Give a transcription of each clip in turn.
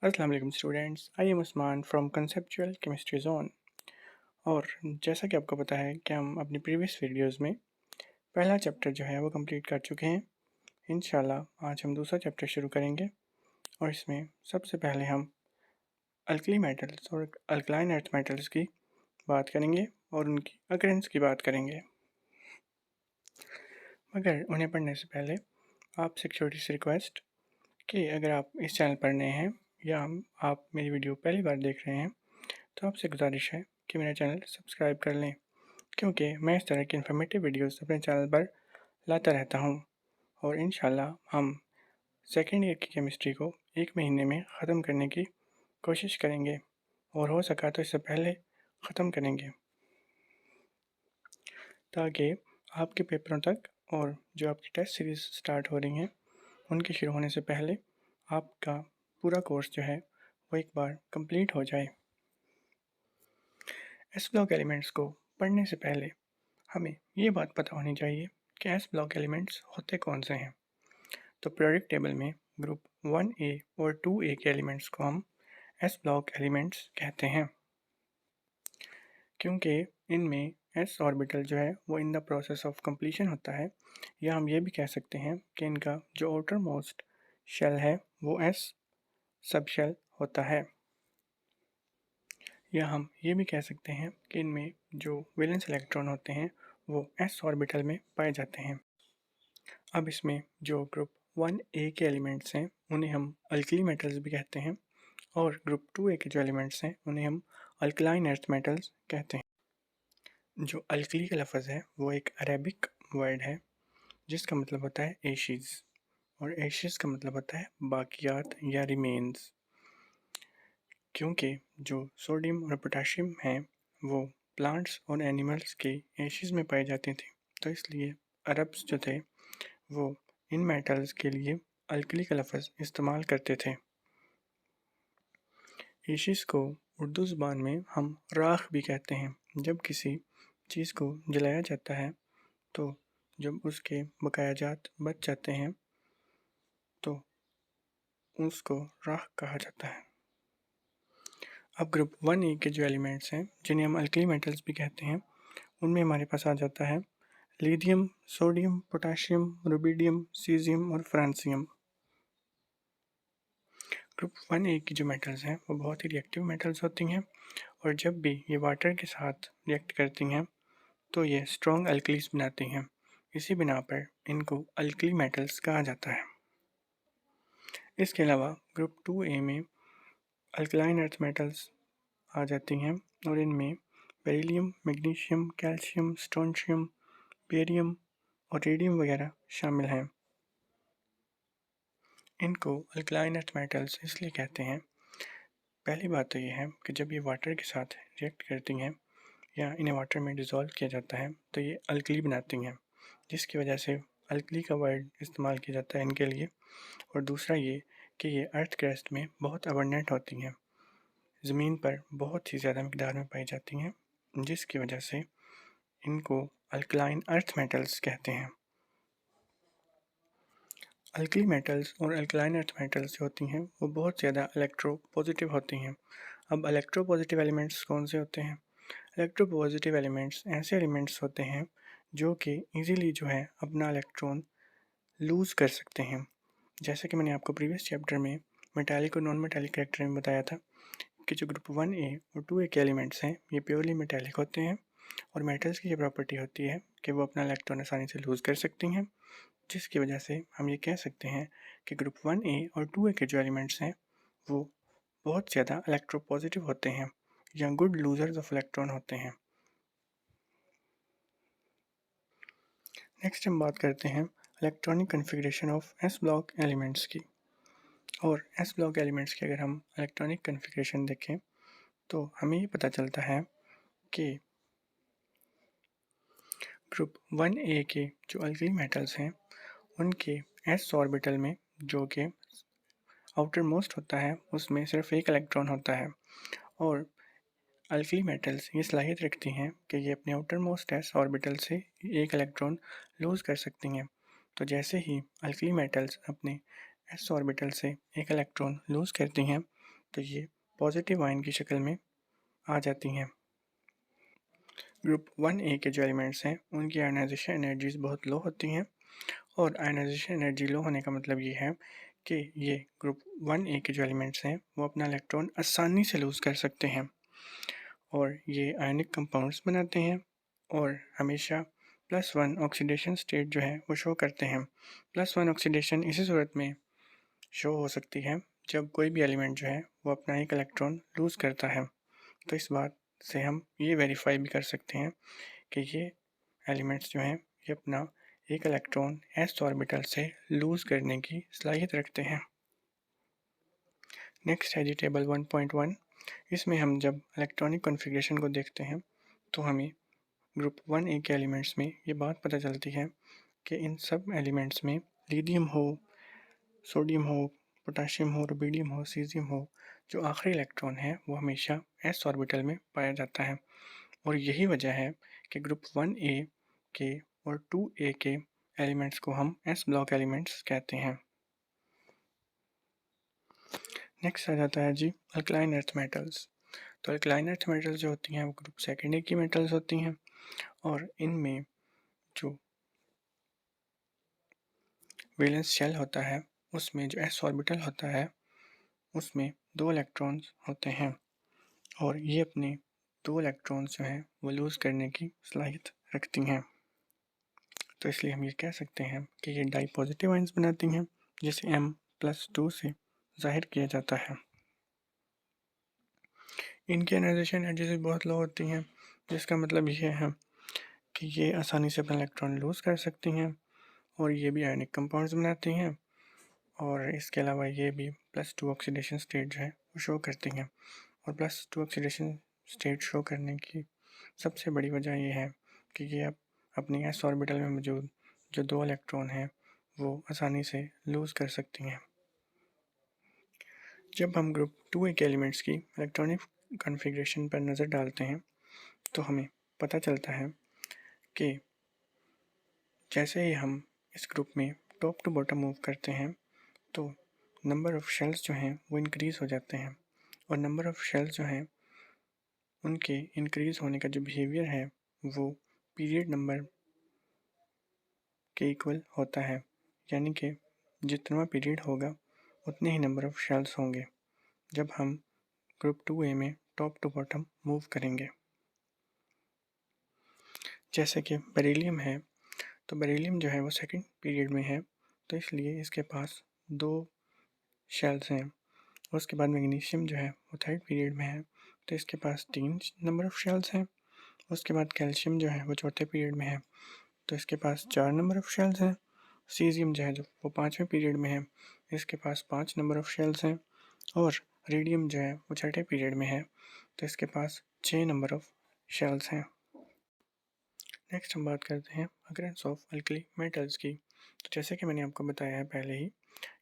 अस्सलाम वालेकुम students, I am Usman from conceptual chemistry zone. और जैसा कि आपको पता है कि हम अपनी प्रीवियस वीडियोस में पहला चैप्टर जो है वो कंप्लीट कर चुके हैं। इंशाल्लाह आज हम दूसरा चैप्टर शुरू करेंगे और इसमें सबसे पहले हम अल्कली मेटल्स और अल्कलाइन अर्थ मेटल्स की बात करेंगे और उनकी अकरेंस की बात करेंगे। मगर उन्हें पढ़ने से पहले आपसे एक छोटी सी रिक्वेस्ट कि अगर आप इस चैनल पर नए हैं या आप मेरी वीडियो पहली बार देख रहे हैं तो आपसे गुजारिश है कि मेरा चैनल सब्सक्राइब कर लें, क्योंकि मैं इस तरह की इन्फॉर्मेटिव वीडियोस अपने चैनल पर लाता रहता हूँ। और इंशाल्लाह हम सेकेंड ईयर की केमिस्ट्री को 1 महीने में ख़त्म करने की कोशिश करेंगे और हो सका तो इससे पहले ख़त्म करेंगे, ताकि आपके पेपरों तक और जो आपकी टेस्ट सीरीज़ स्टार्ट हो रही हैं उनके शुरू होने से पहले आपका पूरा कोर्स जो है वो एक बार कंप्लीट हो जाए। एस ब्लॉक एलिमेंट्स को पढ़ने से पहले हमें ये बात पता होनी चाहिए कि एस ब्लॉक एलिमेंट्स होते कौन से हैं। तो पीरियोडिक टेबल में ग्रुप 1A और 2A के एलिमेंट्स को हम एस ब्लॉक एलिमेंट्स कहते हैं, क्योंकि इनमें एस ऑर्बिटल जो है वो in the process of completion होता है, या हम ये भी कह सकते हैं कि इनका जो आउटर मोस्ट शेल है वो एस सब शेल होता है, या हम ये भी कह सकते हैं कि इनमें जो वैलेंस इलेक्ट्रॉन होते हैं वो एस ऑर्बिटल में पाए जाते हैं। अब इसमें जो ग्रुप 1A के एलिमेंट्स हैं उन्हें हम अल्कली मेटल्स भी कहते हैं, और ग्रुप 2A के जो एलिमेंट्स हैं उन्हें हम अल्कलाइन अर्थ मेटल्स कहते हैं। जो अल्कली का लफ्ज़ है वो एक अरेबिक वर्ड है जिसका मतलब होता है एशिज़, और एशिज़ का मतलब होता है बाकियात या रिमेन्स। क्योंकि जो सोडियम और पोटाशियम हैं वो प्लांट्स और एनिमल्स के एशिज़ में पाए जाते थे, तो इसलिए अरब्स जो थे वो इन मेटल्स के लिए अल्कली का लफ्ज़ इस्तेमाल करते थे। एशिज़ को उर्दू ज़ुबान में हम राख भी कहते हैं। जब किसी चीज़ को जलाया जाता है तो जब उसके बकायाजात बच जाते हैं तो उसको राख कहा जाता है। अब ग्रुप 1A के जो एलिमेंट्स हैं जिन्हें हम अल्कली मेटल्स भी कहते हैं उनमें हमारे पास आ जाता है lithium, sodium, potassium, rubidium, caesium और फ्रांसियम। ग्रुप 1A की जो मेटल्स हैं वो बहुत ही रिएक्टिव मेटल्स होती हैं, और जब भी ये वाटर के साथ रिएक्ट करती हैं तो ये स्ट्रॉन्ग अल्कलीज बनाती हैं। इसी बिना पर इनको अल्कली मेटल्स कहा जाता है। इसके अलावा ग्रुप 2A में अल्कलाइन अर्थ मेटल्स आ जाती हैं, और इनमें beryllium, magnesium, calcium, strontium, barium और रेडियम वगैरह शामिल हैं। इनको अल्कलाइन अर्थ मेटल्स इसलिए कहते हैं, पहली बात तो ये है कि जब ये वाटर के साथ रिएक्ट करती हैं या इन्हें वाटर में डिज़ोल्व किया जाता है तो ये अल्कली बनाती हैं, जिसकी वजह से अल्कली का वर्ड इस्तेमाल किया जाता है इनके लिए। और दूसरा ये कि ये अर्थ क्रस्ट में बहुत अबंडेंट होती हैं, ज़मीन पर बहुत ही ज़्यादा मिकदार में पाई जाती हैं, जिसकी वजह से इनको अल्कलाइन अर्थ मेटल्स कहते हैं। अल्कली मेटल्स और अल्कलाइन अर्थ मेटल्स जो होती हैं वो बहुत ज़्यादा इलेक्ट्रो पॉजिटिव होती हैं। अब इलेक्ट्रो पॉजिटिव एलिमेंट्स कौन से होते हैं? इलेक्ट्रो पॉजिटिव एलिमेंट्स ऐसे एलिमेंट्स होते हैं जो कि इजीली जो है अपना इलेक्ट्रॉन लूज़ कर सकते हैं। जैसे कि मैंने आपको प्रीवियस चैप्टर में मेटालिक और नॉन मेटालिक कैरेक्टर में बताया था कि जो ग्रुप 1A और 2A के एलिमेंट्स हैं ये प्योरली मेटालिक होते हैं, और मेटल्स की ये प्रॉपर्टी होती है कि वो अपना इलेक्ट्रॉन आसानी से लूज़ कर सकती हैं, जिसकी वजह से हम ये कह सकते हैं कि ग्रुप 1A और 2A के जो एलिमेंट्स हैं वो बहुत ज़्यादा इलेक्ट्रोपॉजिटिव होते हैं या गुड लूजर्स ऑफ इलेक्ट्रॉन होते हैं। नेक्स्ट हम बात करते हैं electronic configuration of S block elements की। और एस ब्लॉक एलिमेंट्स की अगर हम इलेक्ट्रॉनिक कन्फिग्रेशन देखें तो हमें ये पता चलता है कि ग्रुप 1A के जो अल्कली मेटल्स हैं उनके एस ऑर्बिटल में जो कि आउटर मोस्ट होता है उसमें सिर्फ एक इलेक्ट्रॉन होता है, और अल्कली मेटल्स ये सलाहियत रखती हैं कि ये अपने आउटर मोस्ट एस ऑर्बिटल से एक इलेक्ट्रॉन लूज़ कर सकती हैं। तो जैसे ही अल्कली मेटल्स अपने एस ऑर्बिटल से एक इलेक्ट्रॉन लूज़ करती हैं तो ये पॉजिटिव आयन की शक्ल में आ जाती हैं। ग्रुप 1A के जो एलिमेंट्स हैं उनकी आयनाइजेशन एनर्जीज बहुत लो होती हैं, और आयनाइजेशन एनर्जी लो होने का मतलब ये है कि ये ग्रुप 1A के जो एलिमेंट्स हैं वो अपना इलेक्ट्रॉन आसानी से लूज़ कर सकते हैं, और ये आयनिक कंपाउंड्स बनाते हैं और हमेशा +1 ऑक्सीडेशन स्टेट जो है वो शो करते हैं। +1 ऑक्सीडेशन इसी सूरत में शो हो सकती है जब कोई भी एलिमेंट जो है वो अपना एक इलेक्ट्रॉन लूज़ करता है। तो इस बात से हम ये वेरीफाई भी कर सकते हैं कि ये एलिमेंट्स जो हैं ये अपना एक इलेक्ट्रॉन s ऑर्बिटल से लूज़ करने की सलाहियत रखते हैं। नेक्स्ट है जी टेबल 1.1। इसमें हम जब इलेक्ट्रॉनिक कॉन्फ़िगरेशन को देखते हैं तो हमें ग्रुप 1A के एलिमेंट्स में ये बात पता चलती है कि इन सब एलिमेंट्स में लिथियम हो, सोडियम हो, पोटाशियम हो, रुबिडियम हो, सीज़ियम हो, जो आखिरी इलेक्ट्रॉन है वो हमेशा s ऑर्बिटल में पाया जाता है, और यही वजह है कि ग्रुप 1A के और 2A के एलिमेंट्स को हम s ब्लॉक एलिमेंट्स कहते हैं। नेक्स्ट आ जाता है जी अल्कलाइन अर्थ मेटल्स। तो अल्कलाइन अर्थ मेटल्स जो होती हैं वो ग्रुप 2A की मेटल्स होती हैं, और इनमें जो वैलेंस शेल होता है उसमें जो s ऑर्बिटल होता है उसमें 2 इलेक्ट्रॉन्स होते हैं, और ये अपने 2 इलेक्ट्रॉन्स जो हैं वो लूज़ करने की सलाहियत रखती हैं। तो इसलिए हम ये कह सकते हैं कि ये डाई पॉजिटिव आयंस बनाती हैं, जिसे M+2 से जाहिर किया जाता है। इनकी आयनाइजेशन एनर्जीज भी बहुत लो होती हैं, जिसका मतलब ये है कि ये आसानी से अपना इलेक्ट्रॉन लूज़ कर सकती हैं, और ये भी आयनिक कंपाउंड्स बनाती हैं, और इसके अलावा ये भी +2 ऑक्सीडेशन स्टेट जो है वो शो करती हैं। और +2 ऑक्सीडेशन स्टेट शो करने की सबसे बड़ी वजह ये है कि ये अब अपनी s ऑर्बिटल में मौजूद जो 2 इलेक्ट्रॉन हैं वो आसानी से लूज़ कर सकती हैं। जब हम ग्रुप 2A के एलिमेंट्स की इलेक्ट्रॉनिक कॉन्फ़िगरेशन पर नज़र डालते हैं तो हमें पता चलता है कि जैसे ही हम इस ग्रुप में टॉप टू बॉटम मूव करते हैं तो नंबर ऑफ़ शेल्स जो हैं वो इंक्रीज़ हो जाते हैं, और नंबर ऑफ़ शेल्स जो हैं उनके इंक्रीज़ होने का जो बिहेवियर है वो पीरियड नंबर के इक्वल होता है, यानी कि जितना पीरियड होगा उतने ही नंबर ऑफ़ शेल्स होंगे जब हम ग्रुप 2A में टॉप टू बॉटम मूव करेंगे। जैसे कि बेरिलियम है, तो बेरिलियम जो है वो सेकंड पीरियड में है, तो इसलिए इसके पास 2 शेल्स हैं। उसके बाद मैग्नीशियम जो है वो थर्ड पीरियड में है, तो इसके पास 3 नंबर ऑफ़ शेल्स हैं। उसके बाद कैल्शियम जो है वो चौथे पीरियड में है, तो इसके पास 4 नंबर ऑफ़ शेल्स हैं। सीज़ियम जो है जो वो 5वें पीरियड में है, इसके पास 5 नंबर ऑफ़ शेल्स हैं। और रेडियम जो है वो छठे पीरियड में है, तो इसके पास 6 नंबर ऑफ़ शेल्स हैं। नेक्स्ट हम बात करते हैं अकरेंस ऑफ अल्कली मेटल्स की। तो जैसे कि मैंने आपको बताया है पहले ही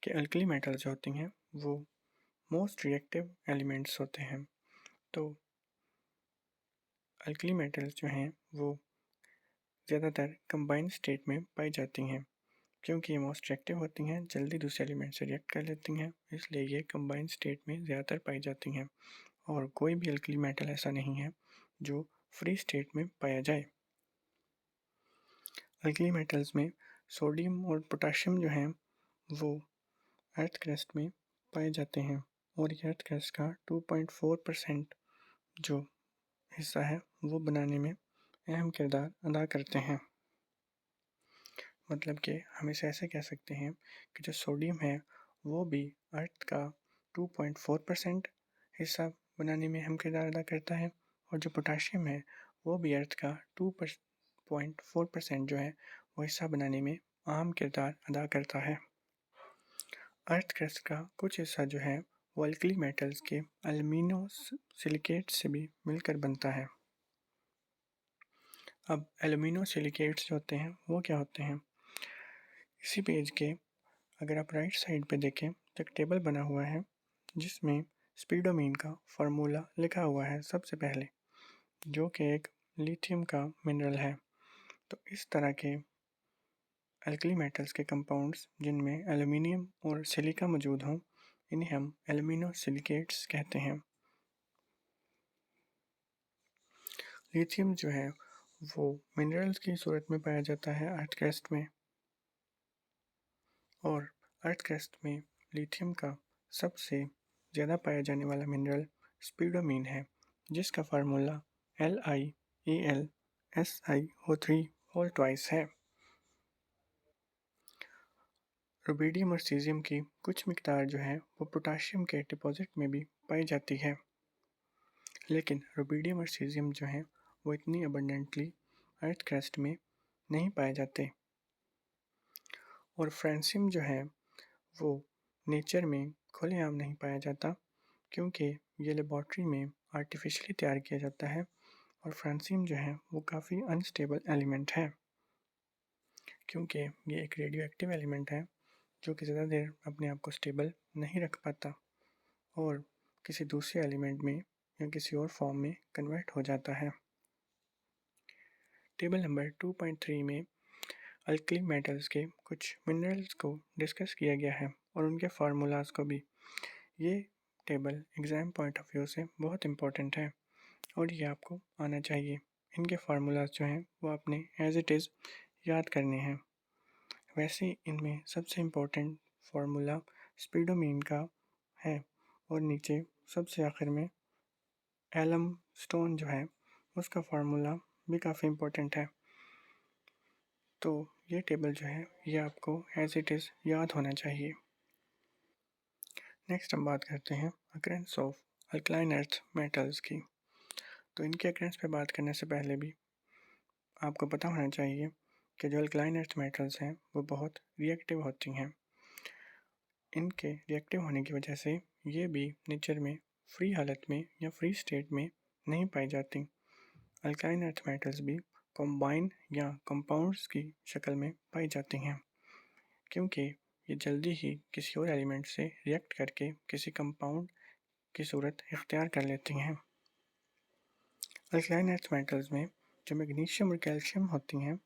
कि अल्कली मेटल्स जो होती हैं वो मोस्ट रिएक्टिव एलिमेंट्स होते हैं। तो अल्कली मेटल्स जो हैं वो ज़्यादातर कंबाइंड स्टेट में पाई जाती हैं, क्योंकि ये मोस्ट रिएक्टिव होती हैं, जल्दी दूसरे एलिमेंट से रिएक्ट कर लेती हैं, इसलिए ये कंबाइंड स्टेट में ज़्यादातर पाई जाती हैं, और कोई भी अल्कली मेटल ऐसा नहीं है जो फ्री स्टेट में पाया जाए। अल्कली मेटल्स में सोडियम और पोटाशियम जो हैं वो अर्थ क्रस्ट में पाए जाते हैं, और ये अर्थ क्रस्ट का 2.4% जो हिस्सा है वो बनाने में अहम किरदार अदा करते हैं। मतलब कि हम इसे ऐसे कह सकते हैं कि जो सोडियम है वो भी अर्थ का 2.4% हिस्सा बनाने में अहम किरदार अदा करता है, और जो पोटाशियम है वो भी अर्थ का 2.4% जो है वो हिस्सा बनाने में अहम किरदार अदा करता है। अर्थ क्रस्ट का कुछ हिस्सा जो है वो अल्कली मेटल्स के एल्यूमिनो सिलिकेट से भी मिलकर बनता है। अब एल्यूमिनो सिलिकेट्स जो होते हैं वो क्या होते हैं, इसी पेज के अगर आप राइट साइड पे देखें तो एक टेबल बना हुआ है जिसमें स्पीडोमीन का फार्मूला लिखा हुआ है सबसे पहले, जो कि एक लिथियम का मिनरल है। तो इस तरह के अल्कली मेटल्स के कंपाउंड्स जिनमें एल्यूमिनियम और सिलिका मौजूद हों, इन्हें हम एल्यूमिनो सिलिकेट्स कहते हैं। लिथियम जो है वो मिनरल्स की सूरत में पाया जाता है अर्थ क्रस्ट में, और अर्थ क्रस्ट में लिथियम का सबसे ज़्यादा पाया जाने वाला मिनरल स्पीडोमीन है, जिसका फार्मूला LiAlSiO3 होल ट्वाइस है। रुबिडियम और सीज़ियम की कुछ मिकदार जो है वो पोटाशियम के डिपॉजिट में भी पाई जाती है, लेकिन रुबिडियम और सीज़ियम जो हैं वो इतनी अबंडेंटली अर्थ क्रस्ट में नहीं पाए जाते। और फ्रांसियम जो है वो नेचर में खुलेआम नहीं पाया जाता, क्योंकि ये लेबॉर्ट्री में आर्टिफिशियली तैयार किया जाता है, और फ्रांसियम जो है वो काफ़ी अनस्टेबल एलिमेंट है, क्योंकि ये एक रेडियो एक्टिव एलिमेंट है जो कि ज़्यादा देर अपने आप को स्टेबल नहीं रख पाता और किसी दूसरे एलिमेंट में या किसी और फॉर्म में कन्वर्ट हो जाता है। टेबल नंबर 2.3 में अल्कली मेटल्स के कुछ मिनरल्स को डिस्कस किया गया है और उनके फार्मूलाज को भी। ये table exam point of view से बहुत इम्पोर्टेंट है और ये आपको आना चाहिए। इनके फार्मूलाज जो हैं वो आपने एज इट इज़ याद करने हैं। वैसे इनमें सबसे इम्पोर्टेंट फार्मूला स्पीडोमीन का है, और नीचे सबसे आखिर में एलम स्टोन जो है उसका फार्मूला भी काफ़ी इम्पोर्टेंट है। तो ये टेबल जो है ये आपको एज इट इज़ याद होना चाहिए। नेक्स्ट हम बात करते हैं occurrence of alkaline earth metals की। तो इनके अकरेंस पे बात करने से पहले भी आपको पता होना चाहिए कि जो अल्कलाइन अर्थ मेटल्स हैं वो बहुत रिएक्टिव होती हैं। इनके रिएक्टिव होने की वजह से ये भी नेचर में फ्री हालत में या फ्री स्टेट में नहीं पाई जाती। अल्काइन अर्थ मेटल्स भी कॉम्बाइन या कंपाउंड्स की शक्ल में पाई जाती हैं, क्योंकि ये जल्दी ही किसी और एलिमेंट से रिएक्ट करके किसी कंपाउंड की सूरत इख्तियार कर लेती हैं। अल्काइन अर्थ मेटल्स में जो मैग्नीशियम और कैल्शियम होती हैं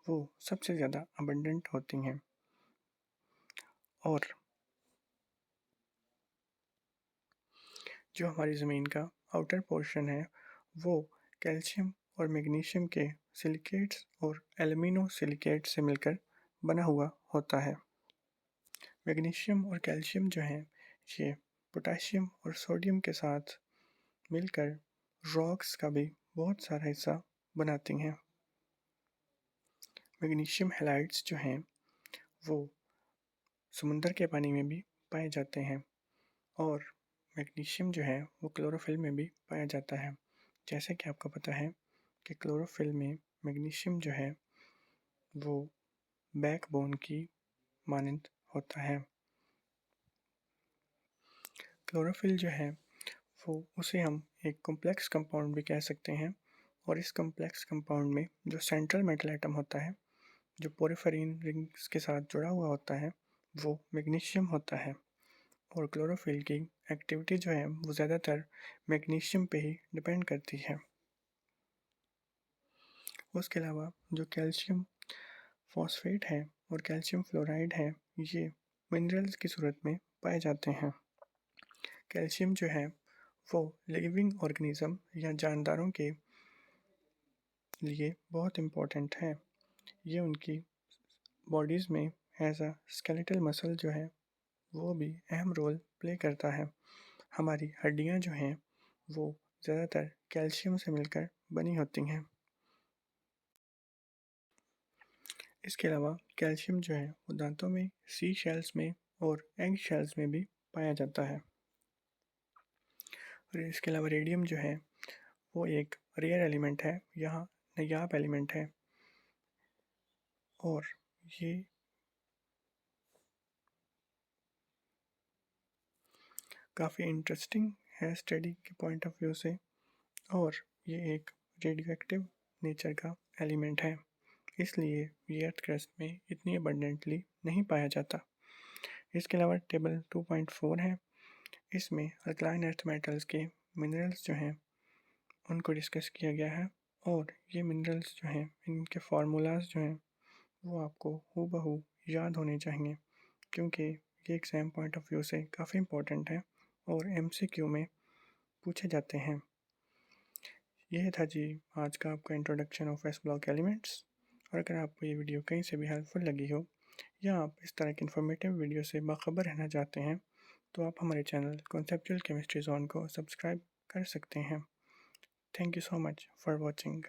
वो सबसे ज़्यादा अबंडेंट होती हैं, और जो हमारी ज़मीन का आउटर पोर्शन है वो कैल्शियम और मैग्नीशियम के सिलिकेट्स और एल्यूमिनो सिलिकेट से मिलकर बना हुआ होता है। मैग्नीशियम और कैल्शियम जो हैं ये पोटेशियम और सोडियम के साथ मिलकर रॉक्स का भी बहुत सारा हिस्सा बनाती हैं। मैग्नीशियम हैलाइड्स जो हैं वो समुंदर के पानी में भी पाए जाते हैं, और मैग्नीशियम जो है वो क्लोरोफिल में भी पाया जाता है। जैसे कि आपको पता है कि क्लोरोफिल में मैग्नीशियम जो है वो बैकबोन की मानंद होता है। क्लोरोफिल जो है वो उसे हम एक कॉम्प्लेक्स कंपाउंड भी कह सकते हैं, और इस कॉम्प्लेक्स कंपाउंड में जो सेंट्रल मेटल एटम होता है जो पोरिफेरीन रिंग्स के साथ जुड़ा हुआ होता है वो मैग्नीशियम होता है, और क्लोरोफिल की एक्टिविटी जो है वो ज़्यादातर मैग्नीशियम पे ही डिपेंड करती है। उसके अलावा जो कैल्शियम फॉस्फेट है और कैल्शियम फ्लोराइड है ये मिनरल्स की सूरत में पाए जाते हैं। कैल्शियम जो है वो लिविंग ऑर्गेनिज्म या जानदारों के लिए बहुत इम्पोर्टेंट है। ये उनकी बॉडीज़ में एज अ स्केलेटल मसल जो है वो भी अहम रोल प्ले करता है। हमारी हड्डियाँ जो हैं वो ज़्यादातर कैल्शियम से मिलकर बनी होती हैं। इसके अलावा कैल्शियम जो है वो दांतों में, सी शेल्स में और एग शेल्स में भी पाया जाता है। और इसके अलावा रेडियम जो है वो एक रेयर एलिमेंट है, यहाँ नायाब एलिमेंट है, और ये काफ़ी इंटरेस्टिंग है स्टडी के पॉइंट ऑफ व्यू से, और ये एक रेडियो एक्टिव नेचर का एलिमेंट है, इसलिए ये अर्थ क्रस्ट में इतनी अबंडेंटली नहीं पाया जाता। इसके अलावा टेबल 2.4 है, इसमें अल्कलाइन अर्थ मेटल्स के मिनरल्स जो हैं उनको डिस्कस किया गया है, और ये मिनरल्स जो हैं इनके फार्मूलाज जो हैं वो आपको हूबहू याद होने चाहिए, क्योंकि ये एग्ज़ाम पॉइंट ऑफ व्यू से काफ़ी इम्पोर्टेंट है और MCQ में पूछे जाते हैं। यह था जी आज का आपका introduction of S block elements. और अगर आपको ये वीडियो कहीं से भी हेल्पफुल लगी हो या आप इस तरह की इन्फॉर्मेटिव वीडियो से बाखबर रहना चाहते हैं तो आप हमारे चैनल कॉन्सेप्चुअल केमिस्ट्री जोन को सब्सक्राइब कर सकते हैं। Thank you so much for watching.